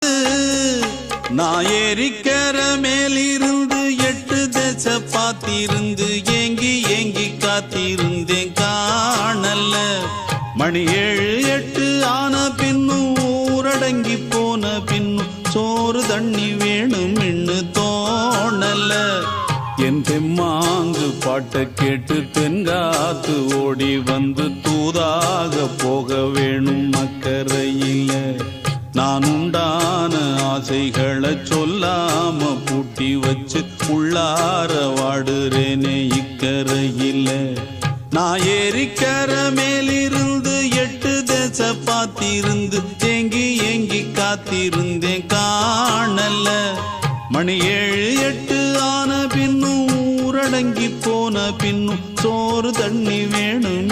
காத்து நான் ஏரிக்கர மேலிருந்து 8 தேச பார்த்திருந்து ஏங்கி ஏங்கி காத்திருந்தேன் காணல்ல. மணி 7 8 ஆன பின்னும் ஊரடங்கி போன பின்னும் சோறு தண்ணி வேணும் இன்னு தோணல்ல. என் தெம்மாங்கு பாட்டை கேட்டு தென்காத்து ஓடி வந்து தூதாக போக வேணும் அக்கறையில. நான் உண்டான ஆசைகளை சொல்லாம பூட்டி வச்சு உள்ளார வாடுறேனே இக்கரையில. நான் ஏரிக்கர மேலிருந்து 8 தேச பார்த்திருந்து ஏங்கி ஏங்கி காத்திருந்தேன் காணல்ல. மணி 7 8 ஆன பின்னும் ஊரடங்கி போன பின்னும் சோறு தண்ணி வேணும்